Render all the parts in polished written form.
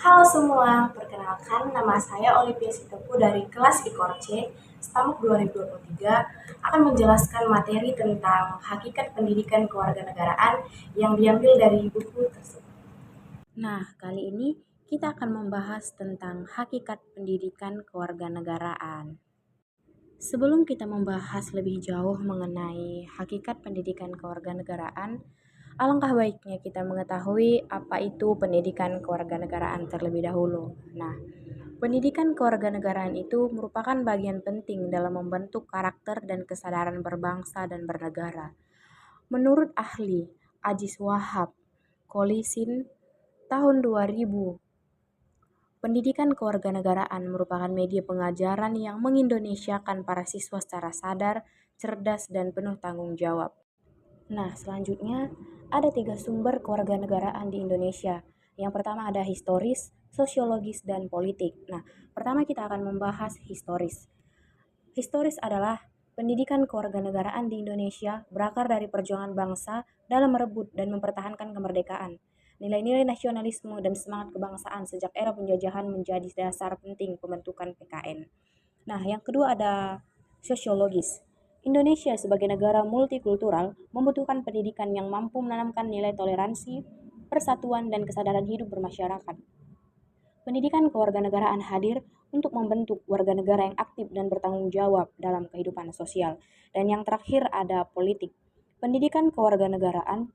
Halo semua, perkenalkan nama saya Olivia Sitepu dari kelas IKORC, STAMUK 2023 akan menjelaskan materi tentang hakikat pendidikan kewarganegaraan yang diambil dari buku tersebut. Nah, kali ini kita akan membahas tentang hakikat pendidikan kewarganegaraan. Sebelum kita membahas lebih jauh mengenai hakikat pendidikan kewarganegaraan, alangkah baiknya kita mengetahui apa itu pendidikan kewarganegaraan terlebih dahulu. Nah, pendidikan kewarganegaraan itu merupakan bagian penting dalam membentuk karakter dan kesadaran berbangsa dan bernegara. Menurut ahli Ajis Wahab, Kolisin, tahun 2000, pendidikan kewarganegaraan merupakan media pengajaran yang mengindonesiakan para siswa secara sadar, cerdas, dan penuh tanggung jawab. Nah, selanjutnya ada 3 sumber kewarganegaraan di Indonesia. Yang pertama ada historis, sosiologis, dan politik. Nah, pertama kita akan membahas historis. Historis adalah pendidikan kewarganegaraan di Indonesia berakar dari perjuangan bangsa dalam merebut dan mempertahankan kemerdekaan. Nilai-nilai nasionalisme dan semangat kebangsaan sejak era penjajahan menjadi dasar penting pembentukan PKN. Nah, yang kedua ada sosiologis. Indonesia sebagai negara multikultural membutuhkan pendidikan yang mampu menanamkan nilai toleransi, persatuan, dan kesadaran hidup bermasyarakat. Pendidikan kewarganegaraan hadir untuk membentuk warga negara yang aktif dan bertanggung jawab dalam kehidupan sosial. Dan yang terakhir ada politik. Pendidikan kewarganegaraan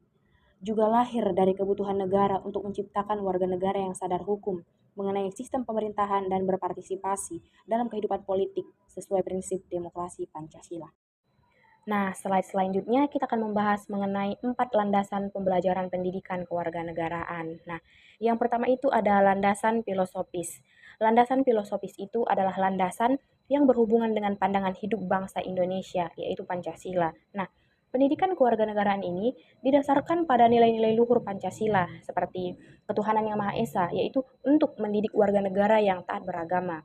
juga lahir dari kebutuhan negara untuk menciptakan warga negara yang sadar hukum mengenai sistem pemerintahan dan berpartisipasi dalam kehidupan politik sesuai prinsip demokrasi Pancasila. Nah, slide selanjutnya kita akan membahas mengenai 4 landasan pembelajaran pendidikan kewarganegaraan. Nah, yang pertama itu ada landasan filosofis. Landasan filosofis itu adalah landasan yang berhubungan dengan pandangan hidup bangsa Indonesia, yaitu Pancasila. Nah, pendidikan kewarganegaraan ini didasarkan pada nilai-nilai luhur Pancasila, seperti ketuhanan yang Maha Esa, yaitu untuk mendidik warga negara yang taat beragama.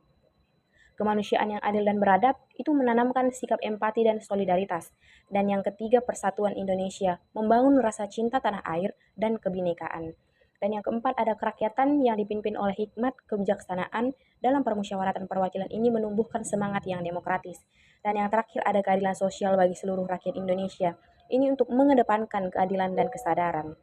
Kemanusiaan yang adil dan beradab itu menanamkan sikap empati dan solidaritas. Dan yang ketiga, persatuan Indonesia, membangun rasa cinta tanah air dan kebinekaan. Dan yang keempat, ada kerakyatan yang dipimpin oleh hikmat kebijaksanaan dalam permusyawaratan perwakilan ini menumbuhkan semangat yang demokratis. Dan yang terakhir, ada keadilan sosial bagi seluruh rakyat Indonesia. Ini untuk mengedepankan keadilan dan kesadaran.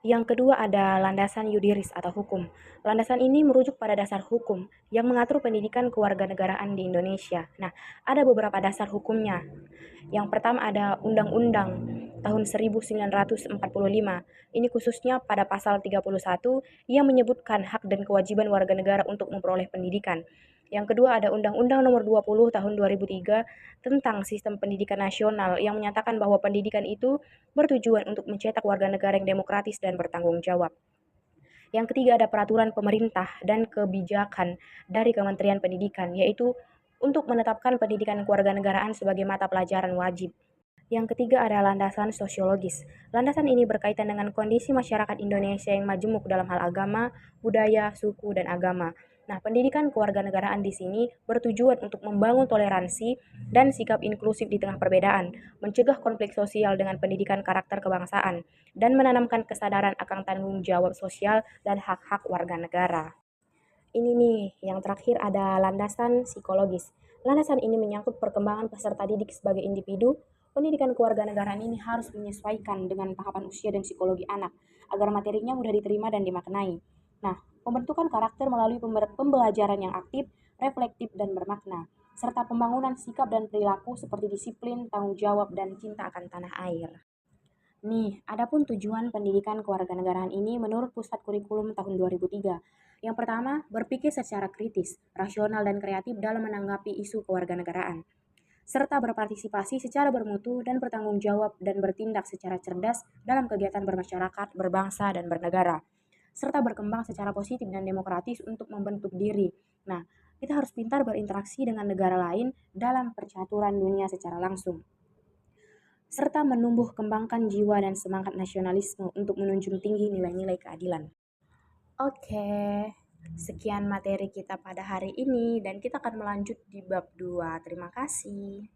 Yang kedua ada landasan yudiris atau hukum. Landasan ini merujuk pada dasar hukum yang mengatur pendidikan kewarganegaraan di Indonesia. Nah, ada beberapa dasar hukumnya. Yang pertama ada Undang-Undang tahun 1945. Ini khususnya pada pasal 31 yang menyebutkan hak dan kewajiban warga negara untuk memperoleh pendidikan. Yang kedua ada Undang-Undang Nomor 20 Tahun 2003 tentang Sistem Pendidikan Nasional yang menyatakan bahwa pendidikan itu bertujuan untuk mencetak warga negara yang demokratis dan bertanggung jawab. Yang ketiga ada peraturan pemerintah dan kebijakan dari Kementerian Pendidikan, yaitu untuk menetapkan pendidikan kewarganegaraan sebagai mata pelajaran wajib. Yang ketiga ada landasan sosiologis. Landasan ini berkaitan dengan kondisi masyarakat Indonesia yang majemuk dalam hal agama, budaya, suku, dan agama. Nah, pendidikan kewarganegaraan di sini bertujuan untuk membangun toleransi dan sikap inklusif di tengah perbedaan, mencegah konflik sosial dengan pendidikan karakter kebangsaan, dan menanamkan kesadaran akan tanggung jawab sosial dan hak-hak warga negara. Ini nih, yang terakhir ada landasan psikologis. Landasan ini menyangkut perkembangan peserta didik sebagai individu. Pendidikan kewarganegaraan ini harus menyesuaikan dengan tahapan usia dan psikologi anak, agar materinya mudah diterima dan dimaknai. Nah, pembentukan karakter melalui pembelajaran yang aktif, reflektif, dan bermakna, serta pembangunan sikap dan perilaku seperti disiplin, tanggung jawab, dan cinta akan tanah air. Nih, adapun tujuan pendidikan kewarganegaraan ini menurut Pusat Kurikulum tahun 2003. Yang pertama, berpikir secara kritis, rasional, dan kreatif dalam menanggapi isu kewarganegaraan, serta berpartisipasi secara bermutu dan bertanggung jawab dan bertindak secara cerdas dalam kegiatan bermasyarakat, berbangsa, dan bernegara, serta berkembang secara positif dan demokratis untuk membentuk diri. Nah, kita harus pintar berinteraksi dengan negara lain dalam percaturan dunia secara langsung, serta menumbuh kembangkan jiwa dan semangat nasionalisme untuk menunjung tinggi nilai-nilai keadilan. Oke, sekian materi kita pada hari ini dan kita akan melanjut di bab 2. Terima kasih.